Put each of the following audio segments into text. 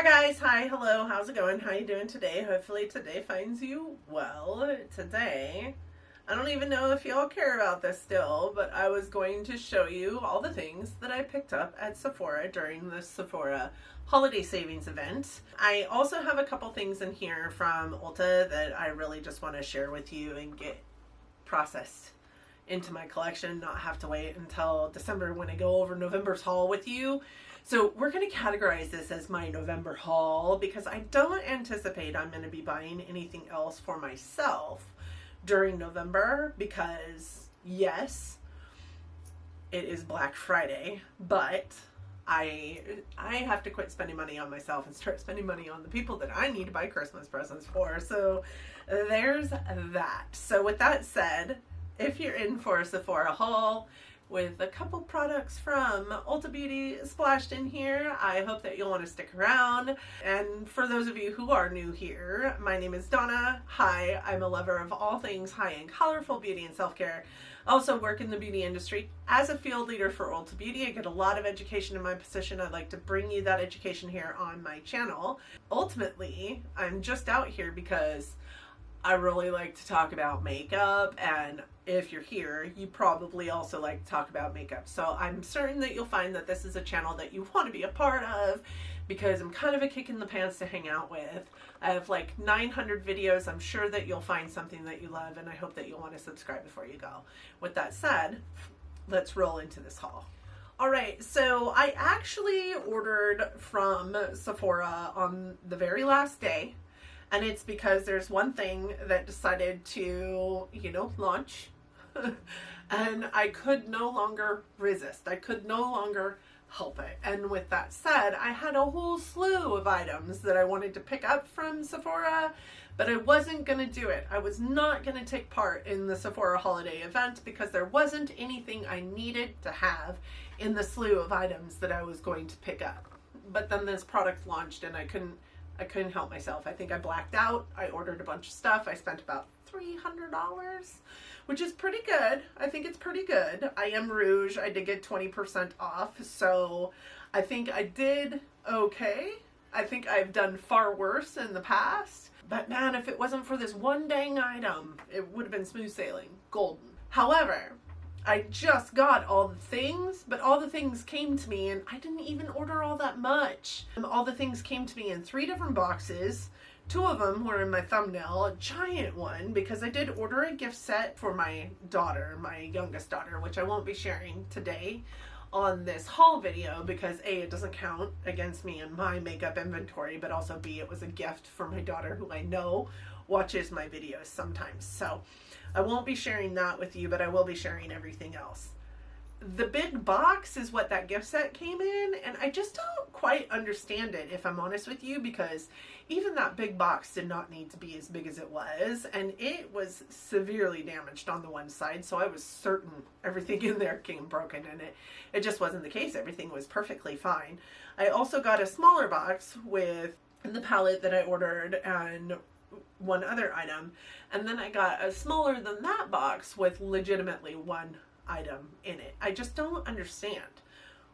Hi guys, hi, hello, how's it going? How you doing today? Hopefully today finds you well. Today, I don't even know if y'all care about this still, but I was going to show you all the things that I picked up at Sephora during the Sephora holiday savings event. I also have a couple things in here from Ulta that I really just want to share with you and get processed into my collection, not have to wait until December when I go over November's haul with you. So we're going to categorize this as my November haul because I don't anticipate I'm going to be buying anything else for myself during November because yes, it is Black Friday, but I have to quit spending money on myself and start spending money on the people that I need to buy Christmas presents for. So there's that. So with that said, if you're in for a Sephora haul with a couple products from Ulta Beauty splashed in here, I hope that you'll want to stick around. And for those of you who are new here, my name is Donna. Hi, I'm a lover of all things high-end, colorful beauty and self-care. I also work in the beauty industry as a field leader for Ulta Beauty. I get a lot of education in my position. I'd like to bring you that education here on my channel. Ultimately, I'm just out here because I really like to talk about makeup, and if you're here, you probably also like to talk about makeup. So I'm certain that you'll find that this is a channel that you want to be a part of because I'm kind of a kick in the pants to hang out with. I have like 900 videos. I'm sure that you'll find something that you love, and I hope that you'll want to subscribe before you go. With that said, let's roll into this haul. Alright, so I actually ordered from Sephora on the very last day. And it's because there's one thing that decided to, launch. And I could no longer resist. I could no longer help it. And with that said, I had a whole slew of items that I wanted to pick up from Sephora, but I wasn't going to do it. I was not going to take part in the Sephora holiday event because there wasn't anything I needed to have in the slew of items that I was going to pick up. But then this product launched and I couldn't help myself. I think I blacked out. I ordered a bunch of stuff. I spent about $300, which is pretty good. I think it's pretty good. I am Rouge. I did get 20% off, so I think I did okay. I think I've done far worse in the past, but man, if it wasn't for this one dang item, it would have been smooth sailing, golden. However, I just got all the things, but all the things came to me and I didn't even order all that much. All the things came to me in 3 different boxes. 2 of them were in my thumbnail, a giant one, because I did order a gift set for my daughter, my youngest daughter, which I won't be sharing today on this haul video because A, it doesn't count against me and my makeup inventory, but also B, it was a gift for my daughter who I know watches my videos sometimes. So I won't be sharing that with you, but I will be sharing everything else. The big box is what that gift set came in, and I just don't quite understand it, if I'm honest with you, because even that big box did not need to be as big as it was, and it was severely damaged on the one side, so I was certain everything in there came broken, and it just wasn't the case. Everything was perfectly fine. I also got a smaller box with the palette that I ordered and one other item, and then I got a smaller than that box with legitimately one item in it. I just don't understand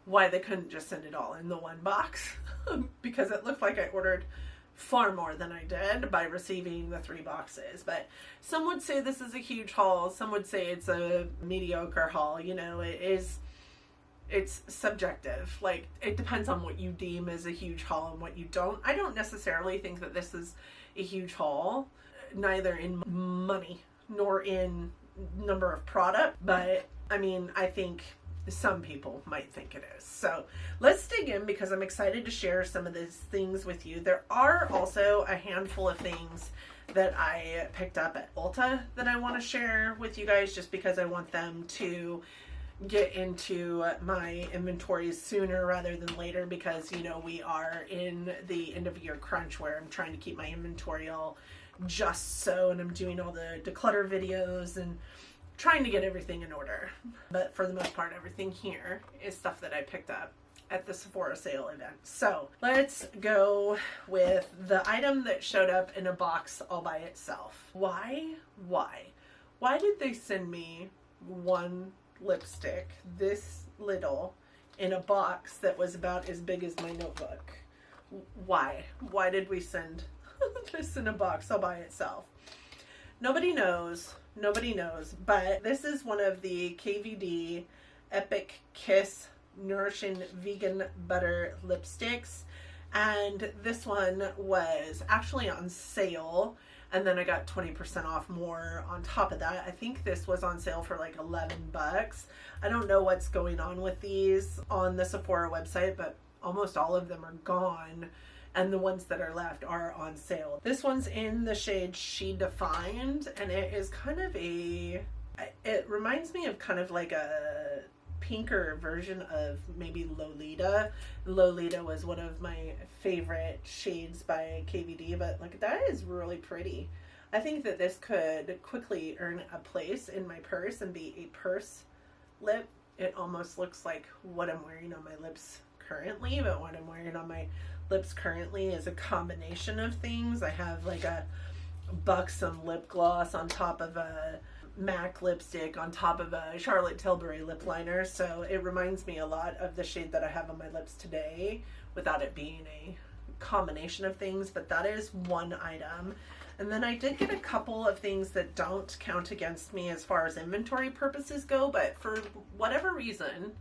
why they couldn't just send it all in the one box because it looked like I ordered far more than I did by receiving the 3 boxes. But some would say this is a huge haul, some would say it's a mediocre haul. It's subjective. Like, it depends on what you deem as a huge haul and what you don't. I don't necessarily think that this is a huge haul, neither in money nor in number of product, but I mean, I think some people might think it is. So let's dig in because I'm excited to share some of these things with you. There are also a handful of things that I picked up at Ulta that I want to share with you guys just because I want them to get into my inventory sooner rather than later because we are in the end of year crunch where I'm trying to keep my inventory all just so, and I'm doing all the declutter videos and trying to get everything in order. But for the most part, everything here is stuff that I picked up at the Sephora sale event. So let's go with the item that showed up in a box all by itself. Why did they send me one lipstick this little in a box that was about as big as my notebook? Why? Why did we send this in a box all by itself? Nobody knows. Nobody knows. But this is one of the KVD Epic Kiss Nourishing Vegan Butter Lipsticks. And this one was actually on sale. And then I got 20% off more on top of that. I think this was on sale for like 11 bucks. I don't know what's going on with these on the Sephora website, but almost all of them are gone. And the ones that are left are on sale. This one's in the shade She Defined, and it is kind of a, it reminds me of kind of like a pinker version of maybe Lolita. Lolita was one of my favorite shades by KVD, but like that is really pretty. I think that this could quickly earn a place in my purse and be a purse lip. It almost looks like what I'm wearing on my lips currently, but what I'm wearing on my lips currently is a combination of things. I have like a Buxom lip gloss on top of a MAC lipstick on top of a Charlotte Tilbury lip liner, so it reminds me a lot of the shade that I have on my lips today without it being a combination of things. But that is one item. And then I did get a couple of things that don't count against me as far as inventory purposes go, but for whatever reason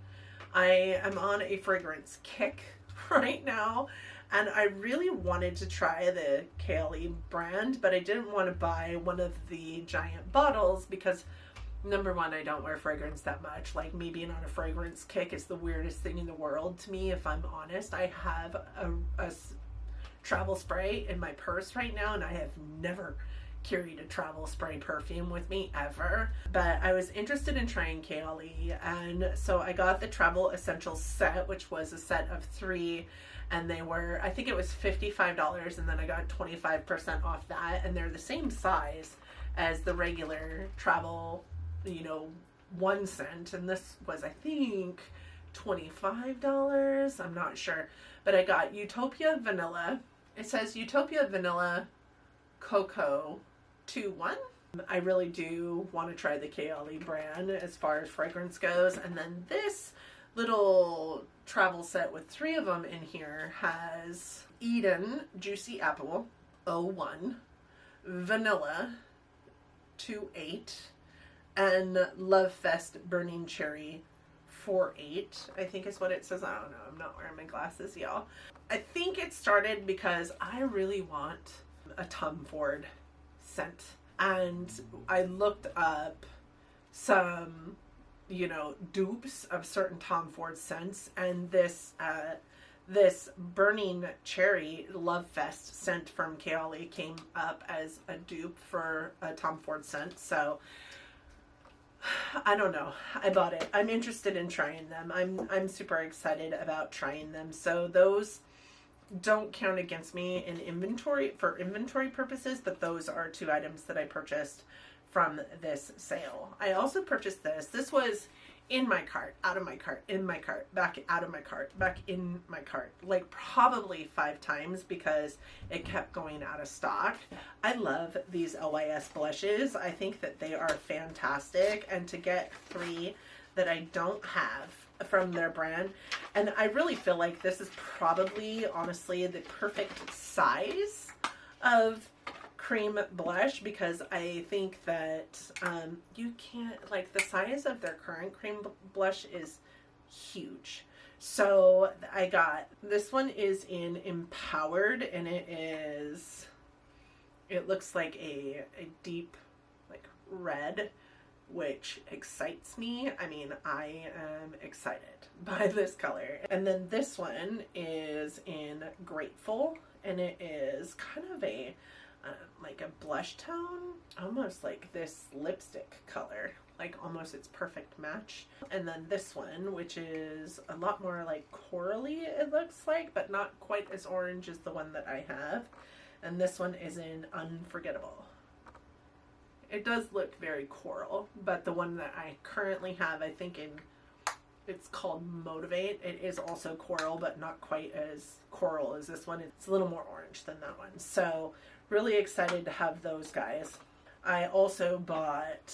I am on a fragrance kick right now, and I really wanted to try the KLE brand, but I didn't want to buy one of the giant bottles because, number one, I don't wear fragrance that much. Like, me being on a fragrance kick is the weirdest thing in the world to me, if I'm honest. I have a travel spray in my purse right now, and I have never carried a travel spray perfume with me ever. But I was interested in trying KLE, and so I got the Travel Essentials set, which was a set of 3, and they were, I think it was $55, and then I got 25% off that, and they're the same size as the regular travel, you know, 1 cent, and this was, I think, $25. I'm not sure, but I got Utopia Vanilla. It says Utopia Vanilla Cocoa 2-1. I really do want to try the KLE brand as far as fragrance goes. And then this little travel set with 3 of them in here has Eden Juicy Apple 01, Vanilla 2-8, and Love Fest Burning Cherry 4-8, I think is what it says. I don't know. I'm not wearing my glasses, y'all. I think it started because I really want a Tom Ford scent, and I looked up some, you know, dupes of certain Tom Ford scents, and this Burning Cherry Love Fest scent from KLE came up as a dupe for a Tom Ford scent. So I don't know. I bought it. I'm interested in trying them. I'm super excited about trying them. So those don't count against me in inventory for inventory purposes, but those are 2 items that I purchased from this sale. I also purchased this. This was in my cart, out of my cart, in my cart, back out of my cart, back in my cart, like probably 5 times because it kept going out of stock. I love these LYS blushes. I think that they are fantastic, and to get 3 that I don't have from their brand, and I really feel like this is probably, honestly, the perfect size of cream blush, because I think that you can't, like, the size of their current cream blush is huge. So I got, this one is in Empowered, and it looks like a deep, like, red, which excites me. I mean, I am excited by this color. And then this one is in Grateful, and it is kind of a like a blush tone, almost like this lipstick color, like almost its perfect match. And then this one, which is a lot more like corally, it looks like, but not quite as orange as the one that I have. And this one is in Unforgettable. It does look very coral, but the one that I currently have, I think it's called Motivate. It is also coral, but not quite as coral as this one. It's a little more orange than that one. So really excited to have those guys. I also bought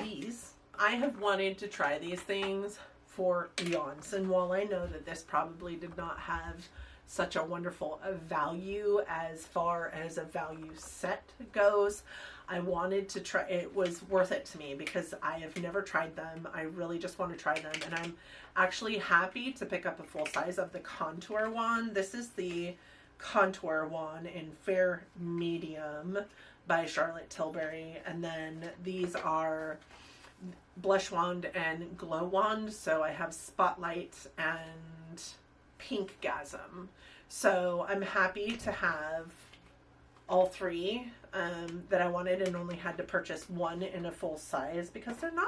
these. I have wanted to try these things for eons, and while I know that this probably did not have such a wonderful value as far as a value set goes. I wanted to try, it was worth it to me because I have never tried them. I really just want to try them, and I'm actually happy to pick up a full size of the contour one. This is the contour one in Fair Medium by Charlotte Tilbury, and then these are Blush Wand and Glow Wand. So I have Spotlight and Pink Gasm. So I'm happy to have all three that I wanted, and only had to purchase one in a full size because they're not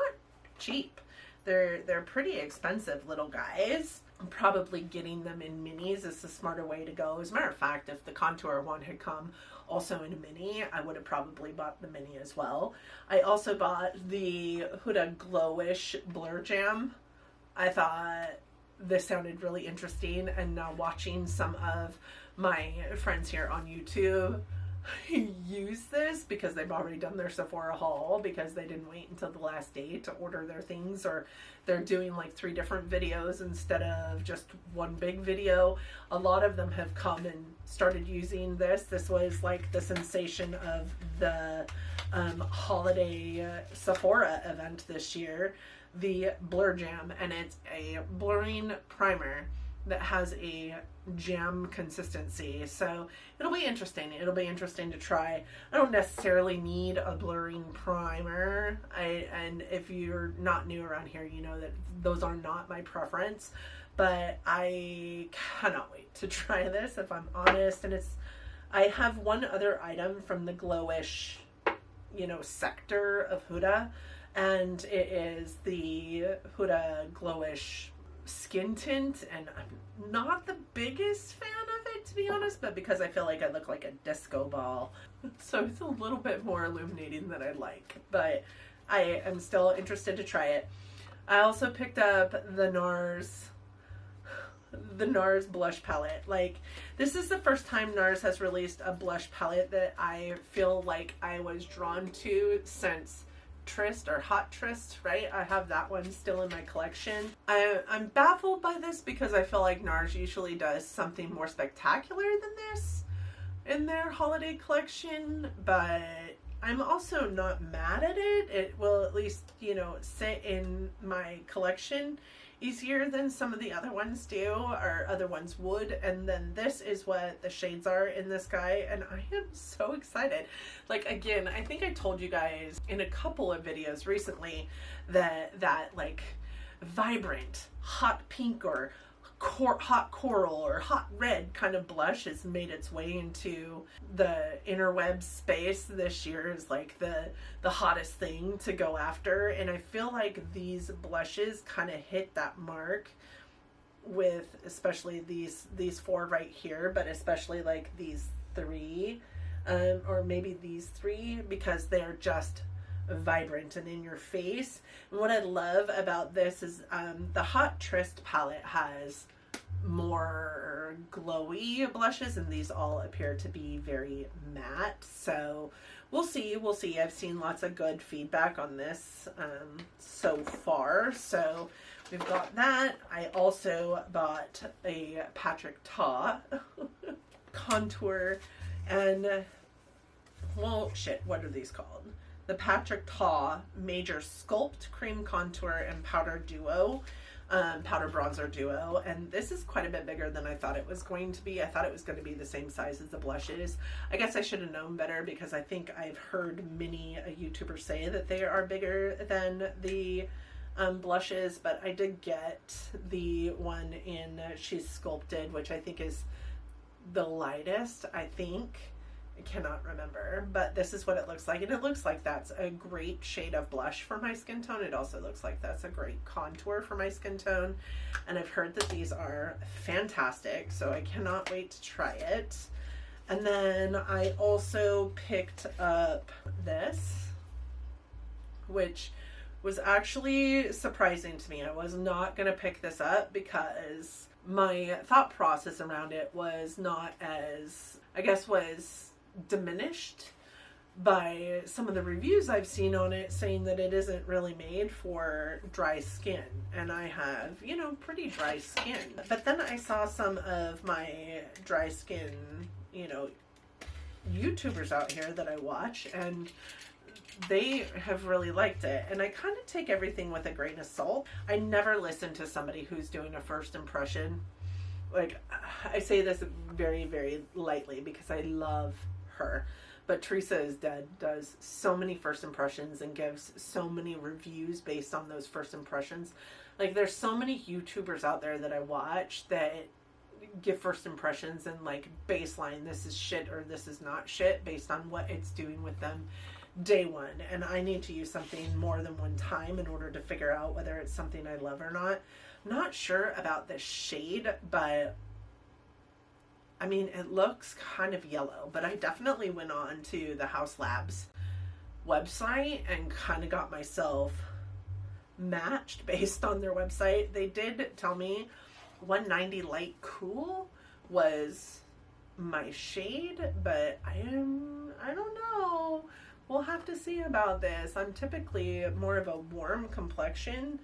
cheap. They're pretty expensive little guys. Probably getting them in minis is the smarter way to go. As a matter of fact, if the contour one had come also in a mini, I would have probably bought the mini as well. I also bought the Huda Glowish Blur Jam. I thought this sounded really interesting, and now watching some of my friends here on YouTube use this because they've already done their Sephora haul because they didn't wait until the last day to order their things, or they're doing like 3 different videos instead of just one big video. A lot of them have come and started using this. This was like the sensation of the holiday Sephora event this year, the Blur Jam, and it's a blurring primer that has a jam consistency. So it'll be interesting. It'll be interesting to try. I don't necessarily need a blurring primer. And if you're not new around here, you know that those are not my preference. But I cannot wait to try this, if I'm honest. And I have one other item from the Glowish, sector of Huda. And it is the Huda Glowish skin tint, and I'm not the biggest fan of it, to be honest, but because I feel like I look like a disco ball, so it's a little bit more illuminating than I like, but I am still interested to try it. I also picked up the NARS blush palette. Like, this is the first time NARS has released a blush palette that I feel like I was drawn to since Trist, or Hot Trist, right? I have that one still in my collection. I'm baffled by this because I feel like NARS usually does something more spectacular than this in their holiday collection, but I'm also not mad at it. It will at least, sit in my collection easier than some of the other ones do, or other ones would. And then this is what the shades are in this guy, and I am so excited. Like, again, I think I told you guys in a couple of videos recently that like vibrant hot pink or hot coral or hot red kind of blush has made its way into the interweb space this year, is like the hottest thing to go after. And I feel like these blushes kind of hit that mark with especially these 4 right here, but especially like these 3 or maybe these 3, because they're just vibrant and in your face. And what I love about this is the Hot Trist palette has more glowy blushes, and these all appear to be very matte. So we'll see. I've seen lots of good feedback on this so far. So we've got that. I also bought a Patrick Ta contour and, well, shit, what are these called? The Patrick Ta Major Sculpt Cream Contour and Powder Duo. Powder bronzer duo, and this is quite a bit bigger than I thought it was going to be. I thought it was going to be the same size as the blushes. I guess I should have known better, because I think I've heard many a YouTuber say that they are bigger than the blushes, but I did get the one in She's Sculpted, which I think is the lightest, I think. I cannot remember, but this is what it looks like, and it looks like that's a great shade of blush for my skin tone. It also looks like that's a great contour for my skin tone, and I've heard that these are fantastic, so I cannot wait to try it. And then I also picked up this, which was actually surprising to me. I was not going to pick this up because my thought process around it was not as, I guess, was diminished by some of the reviews I've seen on it, saying that it isn't really made for dry skin. And I have, you know, pretty dry skin. But then I saw some of my dry skin, you know, YouTubers out here that I watch, and they have really liked it. And I kind of take everything with a grain of salt. I never listen to somebody who's doing a first impression. Like, I say this very, very lightly because I love her. But Teresa is Dead does so many first impressions and gives so many reviews based on those first impressions. Like, there's so many YouTubers out there that I watch that give first impressions and like baseline, this is shit or this is not shit, based on what it's doing with them day one. And I need to use something more than one time in order to figure out whether it's something I love or not. I'm not sure about the shade, but I mean, it looks kind of yellow, but I definitely went on to the House Labs website and kind of got myself matched based on their website. They did tell me 190 Light Cool was my shade, but I don't know. We'll have to see about this. I'm typically more of a warm complexion,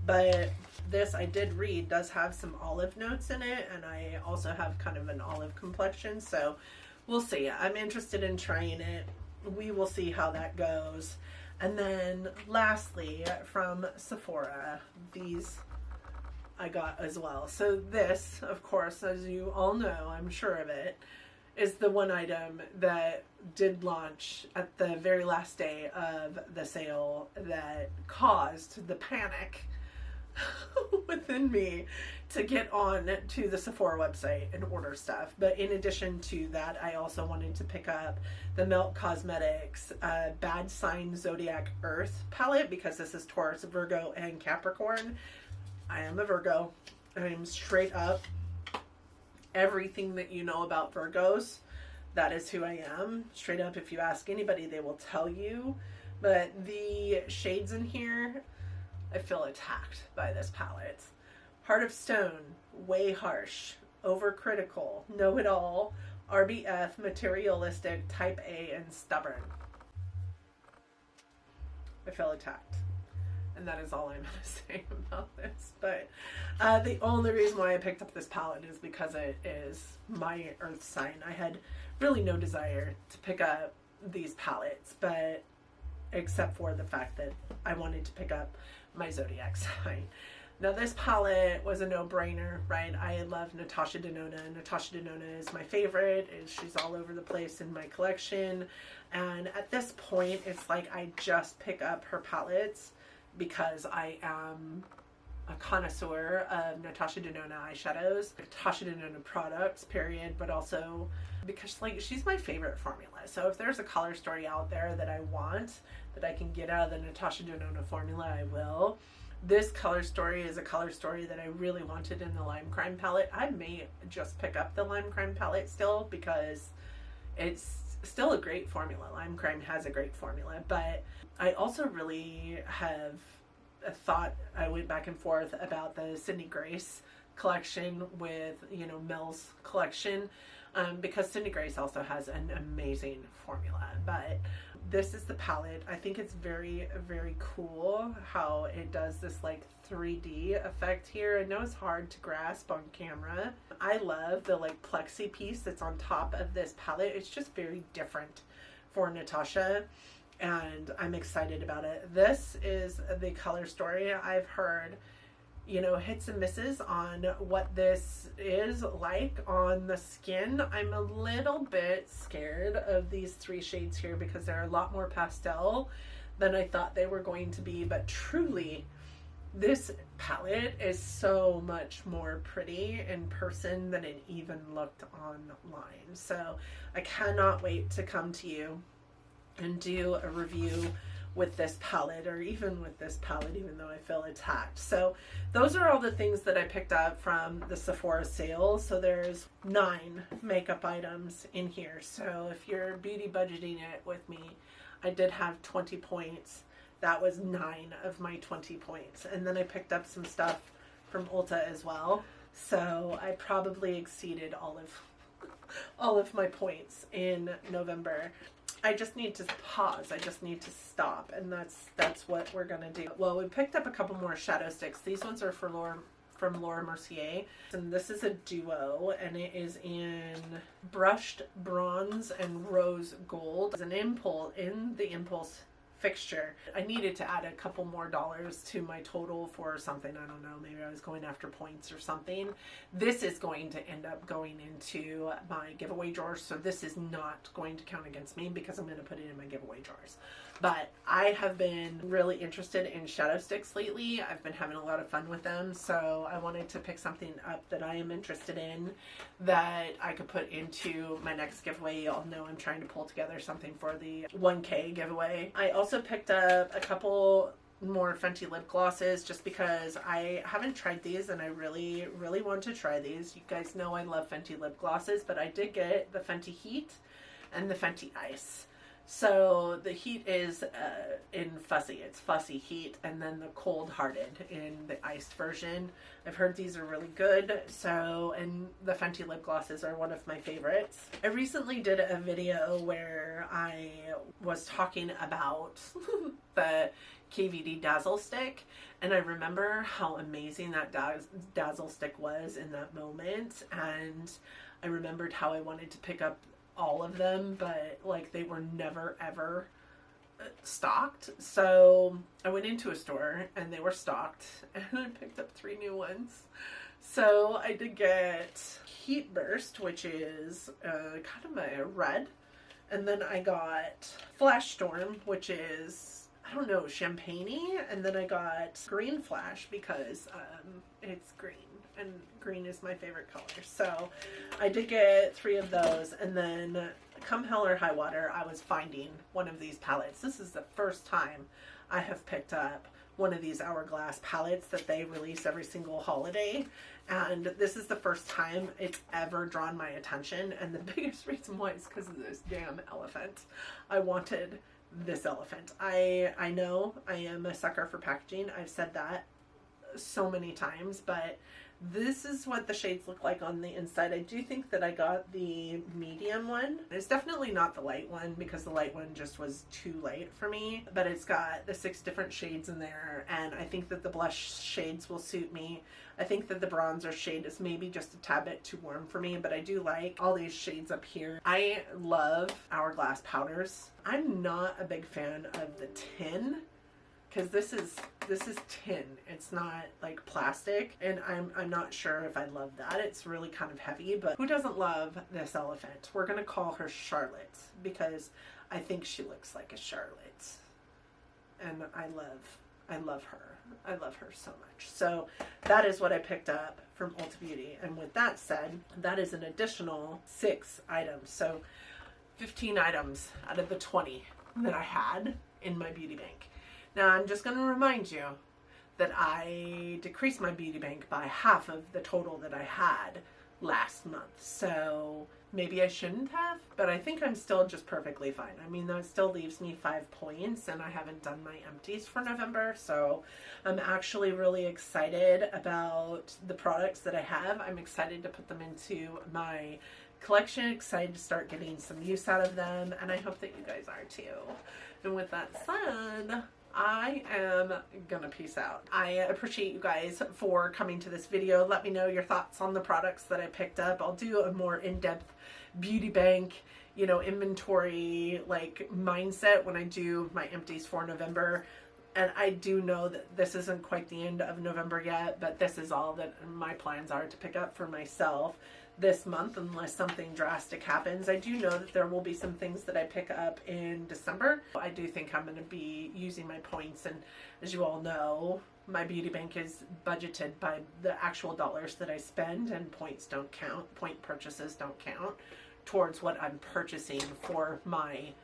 but this, I did read, does have some olive notes in it, and I also have kind of an olive complexion, so we'll see. I'm interested in trying it. We will see how that goes. And then lastly, from Sephora, these I got as well. So this, of course, as you all know, I'm sure of it, is the one item that did launch at the very last day of the sale that caused the panic within me to get on to the Sephora website and order stuff. But in addition to that, I also wanted to pick up the Melt Cosmetics Bad Sign Zodiac Earth palette, because this is Taurus, Virgo, and Capricorn. I am a Virgo. I'm straight up everything that you know about Virgos. That is who I am. Straight up, if you ask anybody, they will tell you. But the shades in here, I feel attacked by this palette. Heart of Stone, Way Harsh, Overcritical, Know-It-All, RBF, Materialistic, Type A, and Stubborn. I feel attacked. And that is all I'm going to say about this. But the only reason why I picked up this palette is because it is my earth sign. I had really no desire to pick up these palettes, but except for the fact that I wanted to pick up my zodiac sign. Now, this palette was a no-brainer, right? I love Natasha Denona. Natasha Denona is my favorite. She's all over the place in my collection. And at this point, it's like I just pick up her palettes because I am a connoisseur of Natasha Denona eyeshadows, Natasha Denona products, period, but also because, like, she's my favorite formula. So if there's a color story out there that I want, that I can get out of the Natasha Denona formula, I will. This color story is a color story that I really wanted in the Lime Crime palette. I may just pick up the Lime Crime palette still because it's still a great formula. Lime Crime has a great formula, but I also really have thought, I went back and forth about the Sydney Grace collection with, you know, Mel's collection, because Sydney Grace also has an amazing formula. But this is the palette. I think it's very, very cool how it does this like 3D effect here. I know it's hard to grasp on camera. I love the like plexi piece that's on top of this palette. It's just very different for Natasha, and I'm excited about it. This is the color story. I've heard, you know, hits and misses on what this is like on the skin. I'm a little bit scared of these three shades here because they're a lot more pastel than I thought they were going to be, but truly this palette is so much more pretty in person than it even looked online. So I cannot wait to come to you and do a review with this palette, or even with this palette, even though I feel attacked. So those are all the things that I picked up from the Sephora sale. So there's 9 makeup items in here. So if you're beauty budgeting it with me, I did have 20 points. That was 9 of my 20 points. And then I picked up some stuff from Ulta as well. So I probably exceeded all of my points in November. I just need to pause. I just need to stop, and that's what we're gonna do. Well, we picked up a couple more shadow sticks. These ones are from Laura Mercier, and this is a duo, and it is in brushed bronze and rose gold. It's an impulse in the impulse fixture. I needed to add a couple more dollars to my total for something. I don't know, maybe I was going after points or something. This is going to end up going into my giveaway drawers, so this is not going to count against me because I'm going to put it in my giveaway drawers. But I have been really interested in shadow sticks lately. I've been having a lot of fun with them, so I wanted to pick something up that I am interested in that I could put into my next giveaway. Y'all know I'm trying to pull together something for the 1K giveaway. I also picked up a couple more Fenty lip glosses just because I haven't tried these and I really want to try these. You guys know I love Fenty lip glosses, but I did get the Fenty Heat and the Fenty Ice. So the Heat is in Fussy. It's Fussy Heat, and then the Cold Hearted in the iced version. I've heard these are really good. So, and the Fenty lip glosses are one of my favorites. I recently did a video where I was talking about the KVD Dazzle Stick, and I remember how amazing that Dazzle Stick was in that moment, and I remembered how I wanted to pick up all of them, but like they were never ever stocked. So I went into a store and they were stocked, and I picked up 3 new ones. So I did get Heat Burst, which is kind of a red, and then I got Flash Storm, which is, I don't know, champagne-y, and then I got Green Flash because it's green. And green is my favorite color. So I did get 3 of those, and then come hell or high water, I was finding one of these palettes. This is the first time I have picked up one of these Hourglass palettes that they release every single holiday, and this is the first time it's ever drawn my attention, and the biggest reason why is because of this damn elephant. I wanted this elephant. I know I am a sucker for packaging. I've said that so many times, but this is what the shades look like on the inside. I do think that I got the medium one. It's definitely not the light one because the light one just was too light for me, but it's got the 6 different shades in there, and I think that the blush shades will suit me. I think that the bronzer shade is maybe just a tad bit too warm for me, but I do like all these shades up here. I love Hourglass powders. I'm not a big fan of the tin, because this is tin. It's not like plastic, and I'm not sure if I love that. It's really kind of heavy, but who doesn't love this elephant? We're gonna call her Charlotte because I think she looks like a Charlotte, and I love her. I love her so much. So that is what I picked up from Ulta Beauty, and with that said, that is an additional 6 items. So 15 items out of the 20 that I had in my beauty bank. Now, I'm just going to remind you that I decreased my beauty bank by half of the total that I had last month. So maybe I shouldn't have, but I think I'm still just perfectly fine. I mean, that still leaves me 5 points, and I haven't done my empties for November. So I'm actually really excited about the products that I have. I'm excited to put them into my collection, excited to start getting some use out of them, and I hope that you guys are too. And with that said, I am gonna peace out. I appreciate you guys for coming to this video. Let me know your thoughts on the products that I picked up. I'll do a more in-depth beauty bank, you know, inventory like mindset when I do my empties for November. And I do know that this isn't quite the end of November yet, but this is all that my plans are to pick up for myself this month unless something drastic happens. I do know that there will be some things that I pick up in December. I do think I'm going to be using my points, and as you all know, my beauty bank is budgeted by the actual dollars that I spend, and points don't count. Point purchases don't count towards what I'm purchasing for my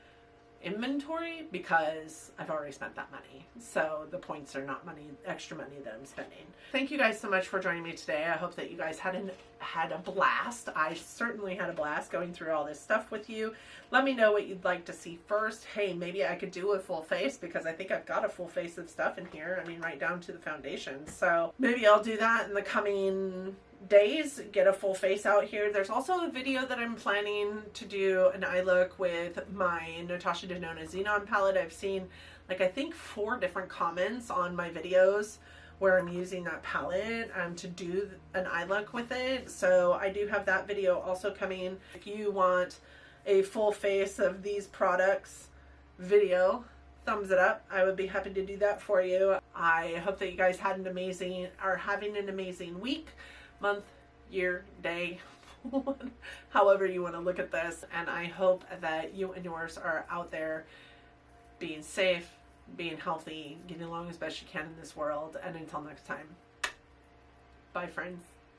inventory because I've already spent that money. So the points are not money, extra money that I'm spending. Thank you guys so much for joining me today. I hope that you guys had a blast. I certainly had a blast going through all this stuff with you. Let me know what you'd like to see first. Hey, maybe I could do a full face because I think I've got a full face of stuff in here. I mean, right down to the foundation. So maybe I'll do that in the coming days get a full face out here. There's also a video that I'm planning to do an eye look with my Natasha Denona Xenon palette. I've seen like I think 4 different comments on my videos where I'm using that palette to do an eye look with it. So I do have that video also coming. If you want a full face of these products video, thumbs it up. I would be happy to do that for you. I hope that you guys had are having an amazing week, month, year, day, however you want to look at this. And I hope that you and yours are out there being safe, being healthy, getting along as best you can in this world. And until next time, bye friends.